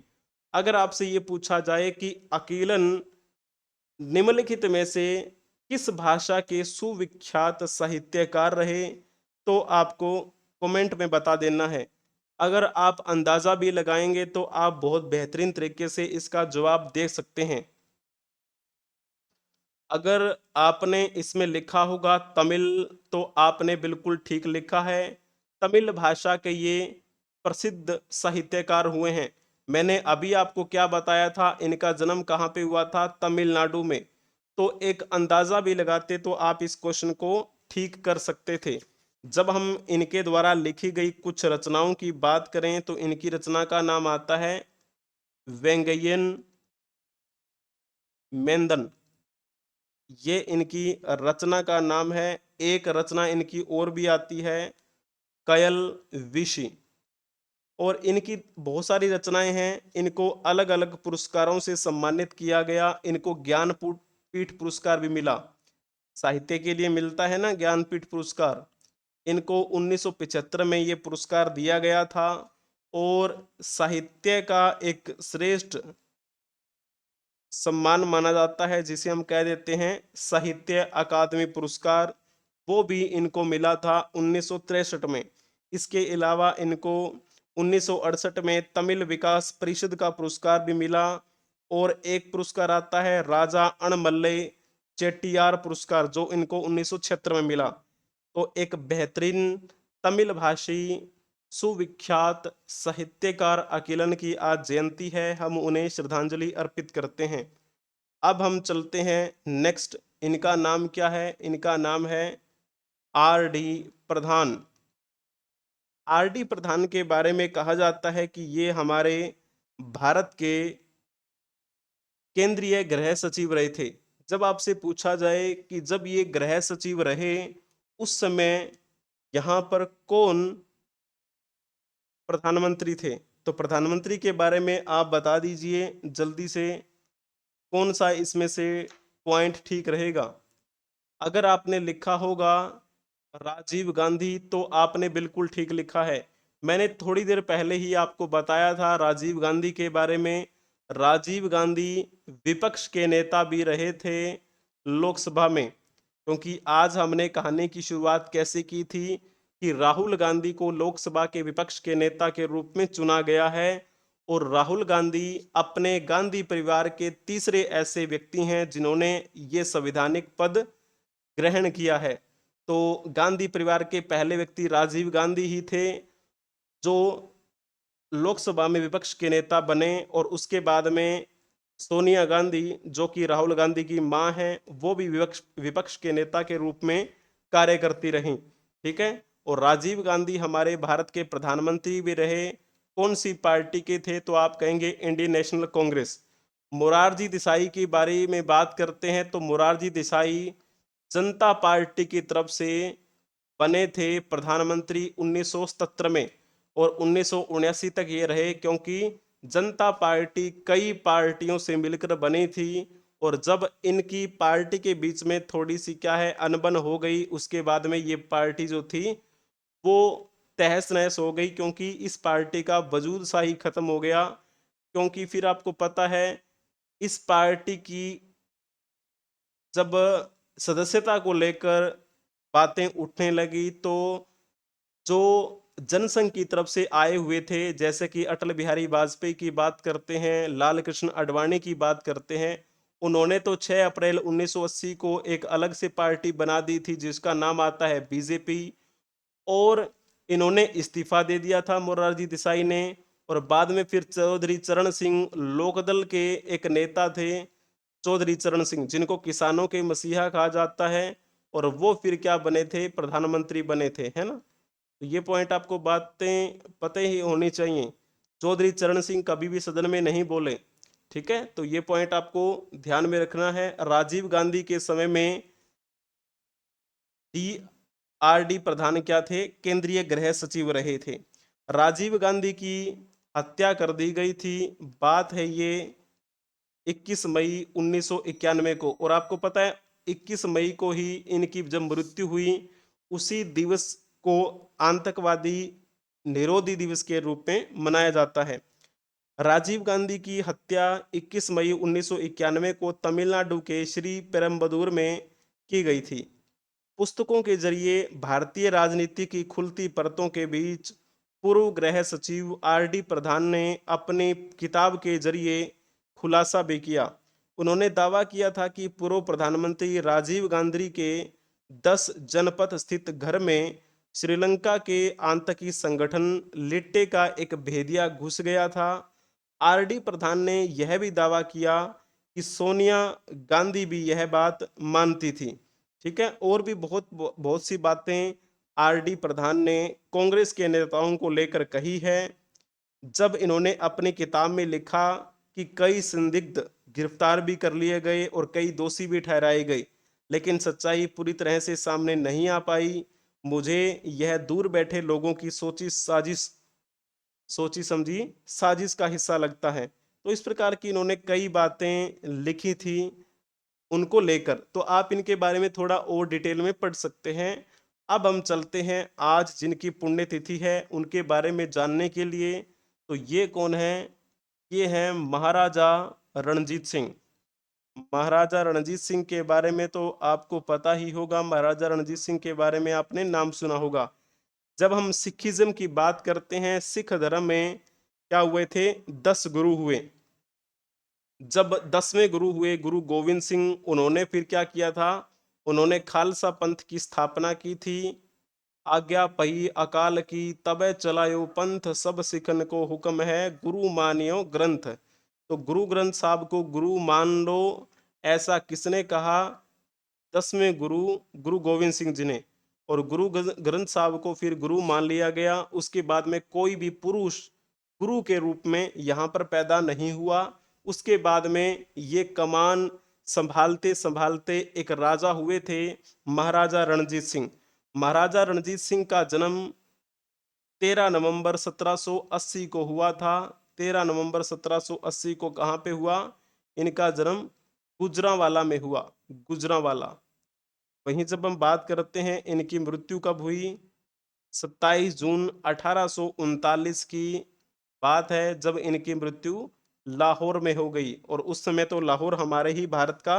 Speaker 1: अगर आपसे ये पूछा जाए कि अकीलन निम्नलिखित में से किस भाषा के सुविख्यात साहित्यकार रहे, तो आपको कमेंट में बता देना है। अगर आप अंदाजा भी लगाएंगे तो आप बहुत बेहतरीन तरीके से इसका जवाब दे सकते हैं। अगर आपने इसमें लिखा होगा तमिल, तो आपने बिल्कुल ठीक लिखा है। तमिल भाषा के ये प्रसिद्ध साहित्यकार हुए हैं। मैंने अभी आपको क्या बताया था, इनका जन्म कहाँ पे हुआ था? तमिलनाडु में। तो एक अंदाजा भी लगाते तो आप इस क्वेश्चन को ठीक कर सकते थे। जब हम इनके द्वारा लिखी गई कुछ रचनाओं की बात करें तो इनकी रचना का नाम आता है वेंगयन मेंदन। ये इनकी रचना का नाम है। एक रचना इनकी और भी आती है, कयल विशी। और इनकी बहुत सारी रचनाएं हैं। इनको अलग अलग पुरस्कारों से सम्मानित किया गया। इनको ज्ञानपीठ पुरस्कार भी मिला। साहित्य के लिए मिलता है ना ज्ञानपीठ पुरस्कार। इनको 1975 में ये पुरस्कार दिया गया था। और साहित्य का एक श्रेष्ठ सम्मान माना जाता है जिसे हम कह देते हैं साहित्य अकादमी पुरस्कार। वो भी इनको मिला था 1963 में। इसके अलावा इनको 1968 में तमिल विकास परिषद का पुरस्कार भी मिला। और एक पुरस्कार आता है राजा अणमल्ले चेट्टियार पुरस्कार, जो इनको 1976 में मिला। तो एक बेहतरीन तमिल भाषी सुविख्यात साहित्यकार अकिलन की आज जयंती है। हम उन्हें श्रद्धांजलि अर्पित करते हैं। अब हम चलते हैं नेक्स्ट। इनका नाम क्या है? इनका नाम है आर डी प्रधान। आर डी प्रधान के बारे में कहा जाता है कि ये हमारे भारत के केंद्रीय गृह सचिव रहे थे। जब आपसे पूछा जाए कि जब ये गृह सचिव रहे उस समय यहाँ पर कौन प्रधानमंत्री थे, तो प्रधानमंत्री के बारे में आप बता दीजिए जल्दी से, कौन सा इसमें से पॉइंट ठीक रहेगा। अगर आपने लिखा होगा राजीव गांधी, तो आपने बिल्कुल ठीक लिखा है। मैंने थोड़ी देर पहले ही आपको बताया था राजीव गांधी के बारे में। राजीव गांधी विपक्ष के नेता भी रहे थे लोकसभा में। क्योंकि आज हमने कहानी की शुरुआत कैसे की थी कि राहुल गांधी को लोकसभा के विपक्ष के नेता के रूप में चुना गया है और राहुल गांधी अपने गांधी परिवार के तीसरे ऐसे व्यक्ति हैं जिन्होंने ये संवैधानिक पद ग्रहण किया है। तो गांधी परिवार के पहले व्यक्ति राजीव गांधी ही थे, जो लोकसभा में विपक्ष के नेता बने, और उसके बाद में सोनिया गांधी, जो कि राहुल गांधी की मां हैं, वो भी विपक्ष विपक्ष के नेता के रूप में कार्य करती रहीं। ठीक है। और राजीव गांधी हमारे भारत के प्रधानमंत्री भी रहे। कौन सी पार्टी के थे? तो आप कहेंगे इंडियन नेशनल कांग्रेस। मोरारजी देसाई की बारे में बात करते हैं तो मोरारजी देसाई जनता पार्टी की तरफ से बने थे प्रधानमंत्री 1977 में, और 1979 तक ये रहे, क्योंकि जनता पार्टी कई पार्टियों से मिलकर बनी थी। और जब इनकी पार्टी के बीच में थोड़ी सी क्या है अनबन हो गई, उसके बाद में ये पार्टी जो थी वो तहस नहस हो गई, क्योंकि इस पार्टी का वजूद सा ही खत्म हो गया। क्योंकि फिर आपको पता है इस पार्टी की जब सदस्यता को लेकर बातें उठने लगी, तो जो जनसंघ की तरफ से आए हुए थे, जैसे कि अटल बिहारी वाजपेयी की बात करते हैं, लाल कृष्ण आडवाणी की बात करते हैं, उन्होंने तो 6 अप्रैल 1980 को एक अलग से पार्टी बना दी थी जिसका नाम आता है बीजेपी, और इन्होंने इस्तीफा दे दिया था मोरारजी देसाई ने। और बाद में फिर चौधरी चरण सिंह लोकदल के एक नेता थे, चौधरी चरण सिंह, जिनको किसानों के मसीहा कहा जाता है, और वो फिर क्या बने थे? प्रधानमंत्री बने थे, है ना। तो ये पॉइंट आपको बातें पता ही होनी चाहिए। चौधरी चरण सिंह कभी भी सदन में नहीं बोले। ठीक है, तो ये पॉइंट आपको ध्यान में रखना है। राजीव गांधी के समय में DRD प्रधान क्या थे? केंद्रीय गृह सचिव रहे थे। राजीव गांधी की हत्या कर दी गई थी। बात है ये 21 मई 1991 को, और आपको पता है 21 मई को ही इनकी जब मृत्यु हुई, उसी दिवस को आतंकवादी निरोधी दिवस के रूप में मनाया जाता है। राजीव गांधी की हत्या 21 मई 1991 को तमिलनाडु के श्री पेरम्बदूर में की गई थी। पुस्तकों के जरिए भारतीय राजनीति की खुलती परतों के बीच पूर्व गृह सचिव RD प्रधान ने अपनी किताब के जरिए खुलासा भी किया। उन्होंने दावा किया था कि पूर्व प्रधानमंत्री राजीव गांधी के 10 जनपथ स्थित घर में श्रीलंका के आतंकी संगठन लिट्टे का एक भेदिया घुस गया था। RD प्रधान ने यह भी दावा किया कि सोनिया गांधी भी यह बात मानती थी। ठीक है, और भी बहुत बहुत सी बातें RD प्रधान ने कांग्रेस के नेताओं को लेकर कही है। जब इन्होंने अपनी किताब में लिखा कि कई संदिग्ध गिरफ्तार भी कर लिए गए और कई दोषी भी ठहराए गए, लेकिन सच्चाई पूरी तरह से सामने नहीं आ पाई। मुझे यह दूर बैठे लोगों की सोची समझी साजिश का हिस्सा लगता है। तो इस प्रकार की इन्होंने कई बातें लिखी थी उनको लेकर, तो आप इनके बारे में थोड़ा और डिटेल में पढ़ सकते हैं। अब हम चलते हैं आज जिनकी पुण्यतिथि है उनके बारे में जानने के लिए। तो ये कौन है? ये हैं महाराजा रणजीत सिंह। महाराजा रणजीत सिंह के बारे में तो आपको पता ही होगा, महाराजा रणजीत सिंह के बारे में आपने नाम सुना होगा। जब हम सिखिज्म की बात करते हैं, सिख धर्म में क्या हुए थे? 10 गुरु हुए। जब 10वें गुरु हुए गुरु गोविंद सिंह, उन्होंने फिर क्या किया था? उन्होंने खालसा पंथ की स्थापना की थी। आज्ञा पही अकाल की तबे चलायो पंथ, सब सिखन को हुक्म है गुरु मानियो ग्रंथ। तो गुरु ग्रंथ साहब को गुरु मान लो, ऐसा किसने कहा? 10वें गुरु गुरु गोविंद सिंह जी ने। और गुरु ग्रंथ साहब को फिर गुरु मान लिया गया। उसके बाद में कोई भी पुरुष गुरु के रूप में यहाँ पर पैदा नहीं हुआ। उसके बाद में ये कमान संभालते संभालते एक राजा हुए थे, महाराजा रणजीत सिंह। महाराजा रणजीत सिंह का जन्म 13 नवंबर 1780 को हुआ था। 13 नवंबर 1780 को कहाँ पे हुआ? इनका जन्म गुजरांवाला में हुआ, गुजरांवाला। वहीं जब हम बात करते हैं इनकी मृत्यु कब हुई? 27 जून 1839 की बात है, जब इनकी मृत्यु लाहौर में हो गई। और उस समय तो लाहौर हमारे ही भारत का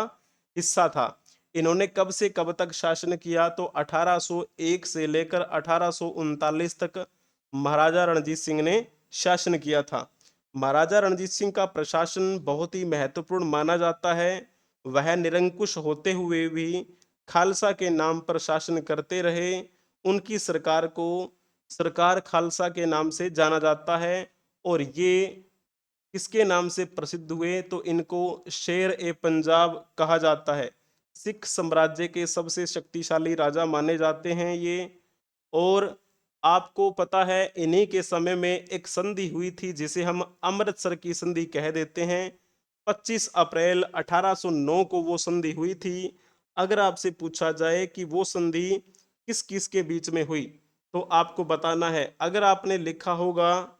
Speaker 1: हिस्सा था। इन्होंने कब से कब तक शासन किया? तो 1801 से लेकर 1839 तक महाराजा रणजीत सिंह ने शासन किया था। महाराजा रणजीत सिंह का प्रशासन बहुत ही महत्वपूर्ण माना जाता है। वह निरंकुश होते हुए भी खालसा के नाम पर शासन करते रहे। उनकी सरकार को सरकार खालसा के नाम से जाना जाता है। और ये किसके नाम से प्रसिद्ध हुए, तो इनको शेर ए पंजाब कहा जाता है। सिख साम्राज्य के सबसे शक्तिशाली राजा माने जाते हैं ये। और आपको पता है इन्हीं के समय में एक संधि हुई थी जिसे हम अमृतसर की संधि कह देते हैं। 25 अप्रैल 1809 को वो संधि हुई थी। अगर आपसे पूछा जाए कि वो संधि किस किस के बीच में हुई, तो आपको बताना है। अगर आपने लिखा होगा,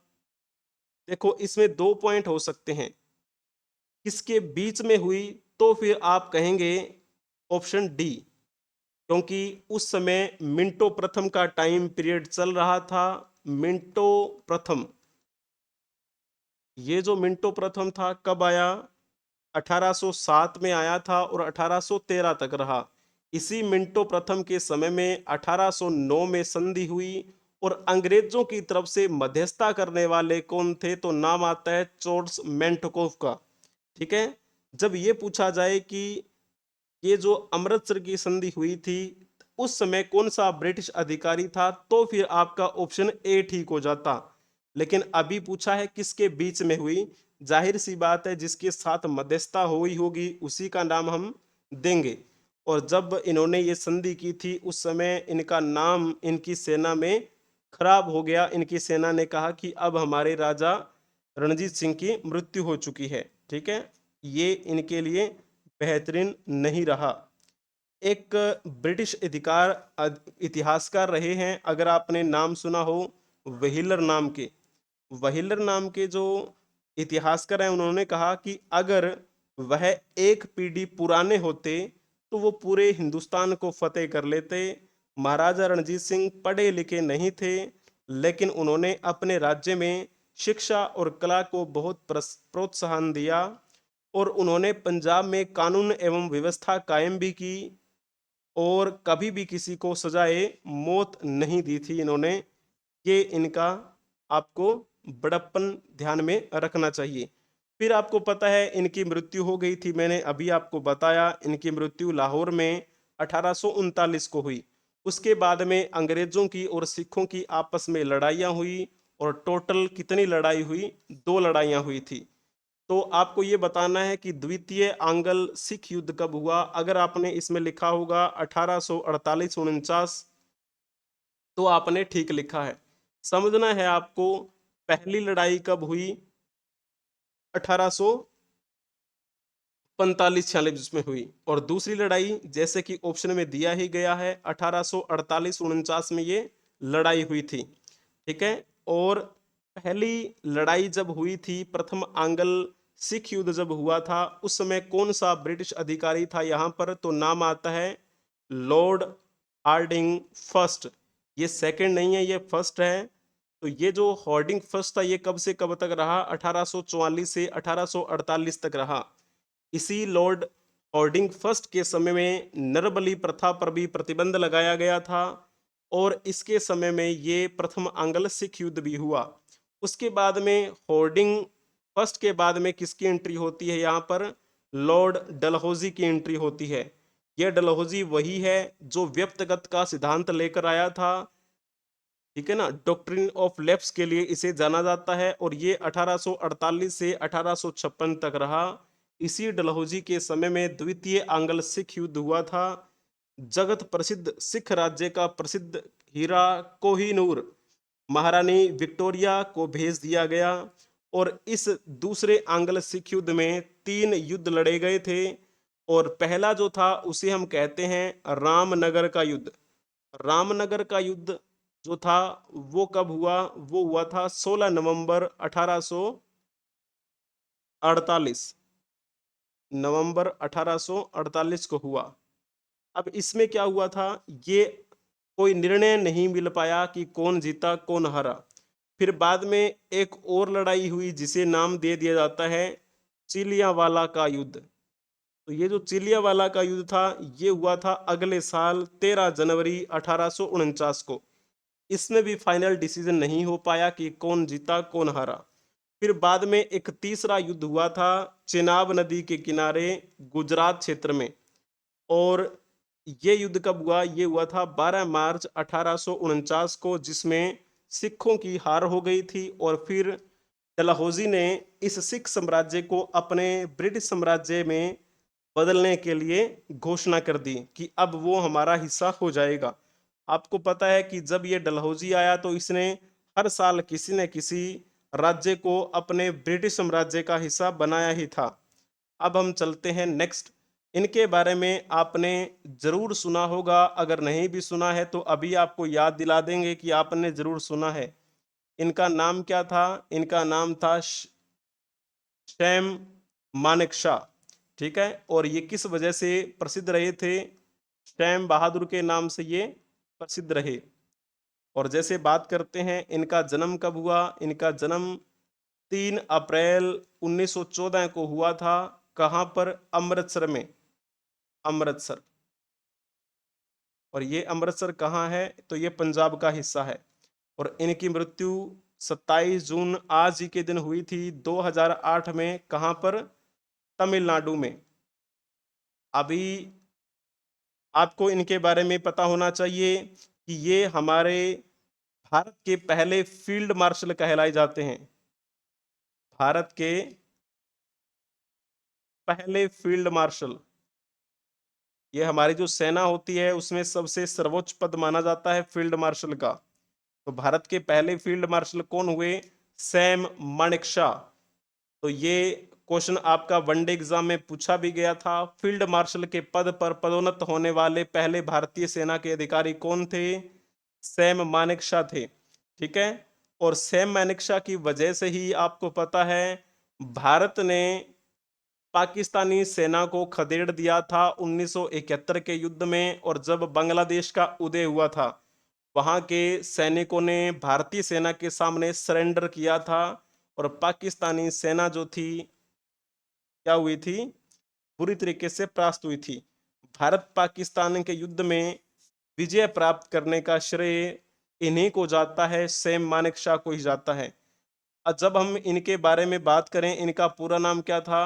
Speaker 1: देखो इसमें दो पॉइंट हो सकते हैं, किसके बीच में हुई, तो फिर आप कहेंगे ऑप्शन डी, क्योंकि उस समय मिंटो प्रथम का टाइम पीरियड चल रहा था। मिंटो प्रथम, ये जो मिंटो प्रथम था कब आया, 1807 में आया था और 1813 तक रहा। इसी मिंटो प्रथम के समय में 1809 में संधि हुई। और अंग्रेजों की तरफ से मध्यस्थता करने वाले कौन थे, तो नाम आता है चार्ल्स मेंटोकोफ का। ठीक है। जब ये पूछा जाए कि ये जो अमृतसर की संधि हुई थी उस समय कौन सा ब्रिटिश अधिकारी था, तो फिर आपका ऑप्शन ए ठीक हो जाता। लेकिन अभी पूछा है किसके बीच में हुई, जाहिर सी बात है जिसके साथ मध्यस्थता हुई होगी उसी का नाम हम देंगे। और जब इन्होंने ये संधि की थी उस समय इनका नाम इनकी सेना में खराब हो गया। इनकी सेना ने कहा कि अब हमारे राजा रणजीत सिंह की मृत्यु हो चुकी है। ठीक है, ये इनके लिए बेहतरीन नहीं रहा। एक ब्रिटिश इतिहासकार रहे हैं, अगर आपने नाम सुना हो व्हीलर नाम के। व्हीलर नाम के जो इतिहासकार हैं उन्होंने कहा कि अगर वह एक पीढ़ी पुराने होते तो वो पूरे हिंदुस्तान को फतेह कर लेते। महाराजा रणजीत सिंह पढ़े लिखे नहीं थे, लेकिन उन्होंने अपने राज्य में शिक्षा और कला को बहुत प्रोत्साहन दिया। और उन्होंने पंजाब में कानून एवं व्यवस्था कायम भी की और कभी भी किसी को सजाए मौत नहीं दी थी इन्होंने। ये इनका आपको बड़प्पन ध्यान में रखना चाहिए। फिर आपको पता है इनकी मृत्यु हो गई थी, मैंने अभी आपको बताया इनकी मृत्यु लाहौर में 1839 को हुई। उसके बाद में अंग्रेजों की और सिखों की आपस में लड़ाइयाँ हुई और टोटल कितनी लड़ाई हुई, दो लड़ाइयाँ हुई थी। तो आपको ये बताना है कि द्वितीय आंग्ल सिख युद्ध कब हुआ। अगर आपने इसमें लिखा होगा 1848-49, तो आपने ठीक लिखा है। समझना है आपको, पहली लड़ाई कब हुई, 1845-46 में हुई। और दूसरी लड़ाई जैसे कि ऑप्शन में दिया ही गया है 1848-49 में ये लड़ाई हुई थी। ठीक है। और पहली लड़ाई जब हुई थी, प्रथम आंग्ल सिख युद्ध जब हुआ था, उस समय कौन सा ब्रिटिश अधिकारी था यहाँ पर, तो नाम आता है लॉर्ड हार्डिंग फर्स्ट। ये सेकंड नहीं है, ये फर्स्ट है। तो ये जो हार्डिंग फर्स्ट था ये कब से कब तक रहा, 1844 से 1848 तक रहा। इसी लॉर्ड हार्डिंग फर्स्ट के समय में नरबली प्रथा पर भी प्रतिबंध लगाया गया था। और इसके समय में ये प्रथम आंग्ल सिख युद्ध भी हुआ। उसके बाद में होर्डिंग फर्स्ट के बाद में किसकी एंट्री होती है यहाँ पर, लॉर्ड डलहौजी की एंट्री होती है। यह डलहौजी वही है जो व्यक्तिगत का सिद्धांत लेकर आया था। ठीक है ना, डॉक्ट्रिन ऑफ लैप्स के लिए इसे जाना जाता है। और ये 1848 से 1856 तक रहा। इसी डलहौजी के समय में द्वितीय आंग्ल सिख युद्ध हुआ था। जगत प्रसिद्ध सिख राज्य का प्रसिद्ध हीरा कोहिनूर महारानी विक्टोरिया को भेज दिया गया। और इस दूसरे आंग्ल सिख युद्ध में 3 युद्ध लड़े गए थे। और पहला जो था उसे हम कहते हैं रामनगर का युद्ध। रामनगर का युद्ध जो था वो कब हुआ, वो हुआ था 16 नवंबर 1848, नवंबर 1848 को हुआ। अब इसमें क्या हुआ था, ये कोई निर्णय नहीं मिल पाया कि कौन जीता कौन हारा। फिर बाद में एक और लड़ाई हुई जिसे नाम दे दिया जाता है चिलियावाला का युद्ध। तो ये जो चिलियावाला का युद्ध था ये हुआ था अगले साल 13 जनवरी 1849 को। इसमें भी फाइनल डिसीजन नहीं हो पाया कि कौन जीता कौन हारा। फिर बाद में एक तीसरा युद्ध हुआ था चेनाब नदी के किनारे गुजरात क्षेत्र में। और ये युद्ध कब हुआ? ये हुआ था 12 मार्च 1849 को, जिसमें सिखों की हार हो गई थी। और फिर डलहौजी ने इस सिख साम्राज्य को अपने ब्रिटिश साम्राज्य में बदलने के लिए घोषणा कर दी कि अब वो हमारा हिस्सा हो जाएगा। आपको पता है कि जब ये डलहौजी आया तो इसने हर साल किसी न किसी राज्य को अपने ब्रिटिश साम्राज्य का हिस्सा बनाया ही था। अब हम चलते हैं नेक्स्ट। इनके बारे में आपने जरूर सुना होगा, अगर नहीं भी सुना है तो अभी आपको याद दिला देंगे कि आपने जरूर सुना है। इनका नाम क्या था? इनका नाम था सैम मानेकशॉ। ठीक है, और ये किस वजह से प्रसिद्ध रहे थे? सैम बहादुर के नाम से ये प्रसिद्ध रहे। और जैसे बात करते हैं इनका जन्म कब हुआ? इनका जन्म 3 अप्रैल 1914 को हुआ था। कहां पर? अमृतसर में। अमृतसर। और ये अमृतसर कहाँ है? तो ये पंजाब का हिस्सा है। और इनकी मृत्यु 27 जून आज ही के दिन हुई थी 2008 में। कहां पर? तमिलनाडु में। अभी आपको इनके बारे में पता होना चाहिए कि ये हमारे भारत के पहले फील्ड मार्शल कहलाए जाते हैं। भारत के पहले फील्ड मार्शल। ये हमारी जो सेना होती है उसमें सबसे सर्वोच्च पद माना जाता है फील्ड मार्शल का। तो भारत के पहले फील्ड मार्शल कौन हुए? सैम मानेकशॉ। तो ये क्वेश्चन आपका वनडे एग्जाम में पूछा भी गया था। फील्ड मार्शल के पद पर पदोन्नत होने वाले पहले भारतीय सेना के अधिकारी कौन थे? सैम मानेकशॉ थे। ठीक है, और सैम मानेकशॉ की वजह से ही आपको पता है भारत ने पाकिस्तानी सेना को खदेड़ दिया था 1971 के युद्ध में। और जब बांग्लादेश का उदय हुआ था वहां के सैनिकों ने भारतीय सेना के सामने सरेंडर किया था। और पाकिस्तानी सेना जो थी क्या हुई थी? बुरी तरीके से परास्त हुई थी। भारत पाकिस्तान के युद्ध में विजय प्राप्त करने का श्रेय इन्हीं को जाता है, सैम मानेकशॉ को ही जाता है। अब जब हम इनके बारे में बात करें, इनका पूरा नाम क्या था?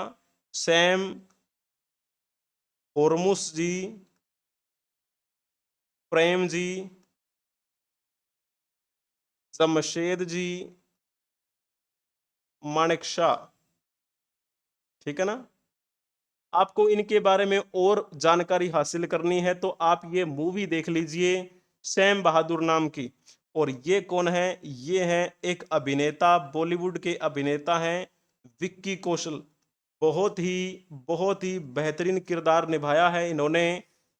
Speaker 1: सैम होर्मुस जी, प्रेम जी, जमशेद जी, मानेकशॉ। ठीक है ना? आपको इनके बारे में और जानकारी हासिल करनी है तो आप ये मूवी देख लीजिए सैम बहादुर नाम की। और ये कौन है? ये है एक अभिनेता, बॉलीवुड के अभिनेता हैं विक्की कौशल। बहुत ही बेहतरीन किरदार निभाया है इन्होंने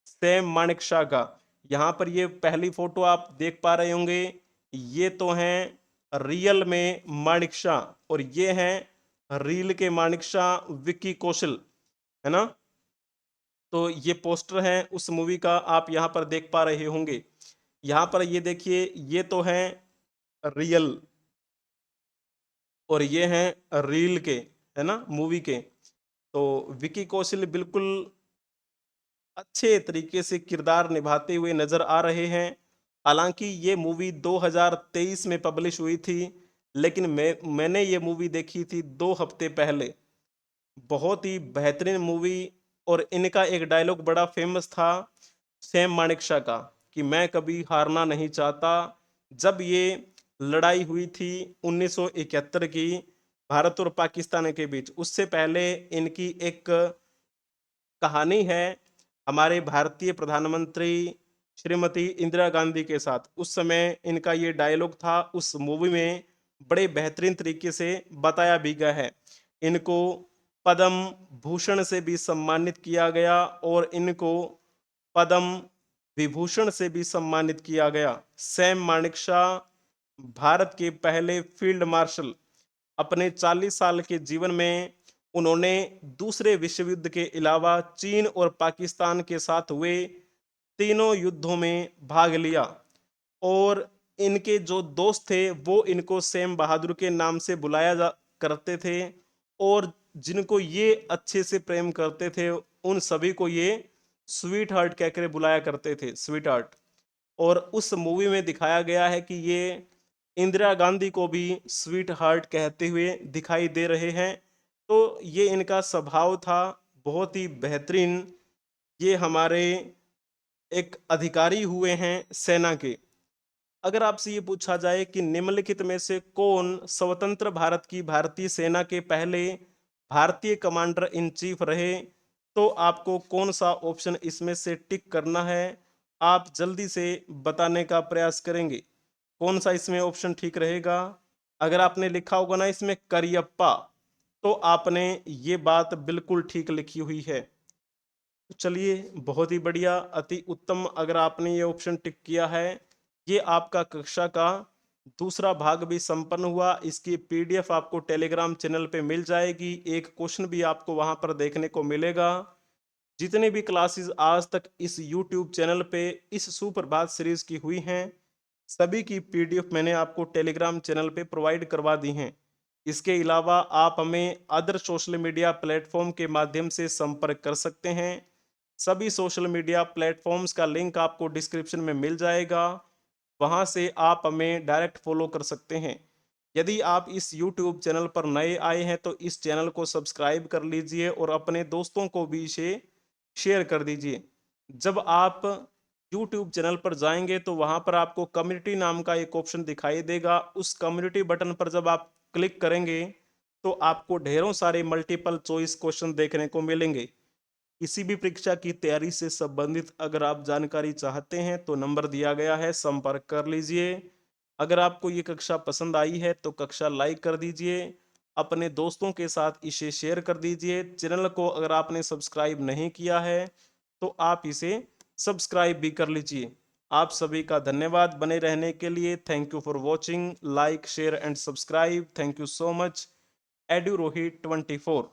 Speaker 1: सैम मानेकशॉ का। यहाँ पर ये पहली फोटो आप देख पा रहे होंगे, ये तो हैं रियल में मानेकशॉ। और ये हैं रील के मानेकशॉ विक्की कौशल, है ना? तो ये पोस्टर है उस मूवी का, आप यहाँ पर देख पा रहे होंगे। यहाँ पर ये देखिए, ये तो हैं रियल और ये हैं रील के, है ना, मूवी के। तो विकी कौशल बिल्कुल अच्छे तरीके से किरदार निभाते हुए नजर आ रहे हैं। हालांकि ये मूवी 2023 में पब्लिश हुई थी, लेकिन मैंने ये मूवी देखी थी 2 हफ्ते पहले। बहुत ही बेहतरीन मूवी। और इनका एक डायलॉग बड़ा फेमस था सैम मानेकशॉ का कि मैं कभी हारना नहीं चाहता। जब ये लड़ाई हुई थी 1971 की भारत और पाकिस्तान के बीच, उससे पहले इनकी एक कहानी है हमारे भारतीय प्रधानमंत्री श्रीमती इंदिरा गांधी के साथ। उस समय इनका ये डायलॉग था, उस मूवी में बड़े बेहतरीन तरीके से बताया भी गया है। इनको पद्म भूषण से भी सम्मानित किया गया और इनको पद्म विभूषण से भी सम्मानित किया गया। सैम मानेकशॉ भारत के पहले फील्ड मार्शल। अपने 40 साल के जीवन में उन्होंने दूसरे विश्व युद्ध के अलावा चीन और पाकिस्तान के साथ हुए तीनों युद्धों में भाग लिया। और इनके जो दोस्त थे वो इनको सैम बहादुर के नाम से बुलाया जा करते थे। और जिनको ये अच्छे से प्रेम करते थे उन सभी को ये स्वीट हार्ट कहकर बुलाया करते थे, स्वीट हार्ट। और उस मूवी में दिखाया गया है कि ये इंदिरा गांधी को भी स्वीट हार्ट कहते हुए दिखाई दे रहे हैं। तो ये इनका स्वभाव था, बहुत ही बेहतरीन। ये हमारे एक अधिकारी हुए हैं सेना के। अगर आपसे ये पूछा जाए कि निम्नलिखित में से कौन स्वतंत्र भारत की भारतीय सेना के पहले भारतीय कमांडर इन चीफ रहे, तो आपको कौन सा ऑप्शन इसमें से टिक करना है, आप जल्दी से बताने का प्रयास करेंगे। कौन सा इसमें ऑप्शन ठीक रहेगा? अगर आपने लिखा होगा ना इसमें करियप्पा, तो आपने ये बात बिल्कुल ठीक लिखी हुई है। तो चलिए, बहुत ही बढ़िया, अति उत्तम। अगर आपने ये ऑप्शन टिक किया है, ये आपका कक्षा का दूसरा भाग भी संपन्न हुआ। इसकी पीडीएफ आपको टेलीग्राम चैनल पे मिल जाएगी, एक क्वेश्चन भी आपको वहां पर देखने को मिलेगा। जितनी भी क्लासेस आज तक इस यूट्यूब चैनल पे इस सुप्रभात सीरीज की हुई हैं, सभी की पीडीएफ मैंने आपको टेलीग्राम चैनल पे प्रोवाइड करवा दी हैं। इसके अलावा आप हमें अदर सोशल मीडिया प्लेटफॉर्म के माध्यम से संपर्क कर सकते हैं। सभी सोशल मीडिया प्लेटफॉर्म्स का लिंक आपको डिस्क्रिप्शन में मिल जाएगा, वहां से आप हमें डायरेक्ट फॉलो कर सकते हैं। यदि आप इस यूट्यूब चैनल पर नए आए हैं तो इस चैनल को सब्सक्राइब कर लीजिए और अपने दोस्तों को भी इसे शेयर कर दीजिए। जब आप यूट्यूब चैनल पर जाएंगे तो वहां पर आपको कम्युनिटी नाम का एक ऑप्शन दिखाई देगा। उस कम्युनिटी बटन पर जब आप क्लिक करेंगे तो आपको ढेरों सारे मल्टीपल चॉइस क्वेश्चन देखने को मिलेंगे। किसी भी परीक्षा की तैयारी से संबंधित अगर आप जानकारी चाहते हैं तो नंबर दिया गया है, संपर्क कर लीजिए। अगर आपको ये कक्षा पसंद आई है तो कक्षा लाइक कर दीजिए, अपने दोस्तों के साथ इसे शेयर कर दीजिए। चैनल को अगर आपने सब्सक्राइब नहीं किया है तो आप इसे सब्सक्राइब भी कर लीजिए। आप सभी का धन्यवाद बने रहने के लिए। Thank you for watching, like share and subscribe. Thank you so much. Edu Rohit 24।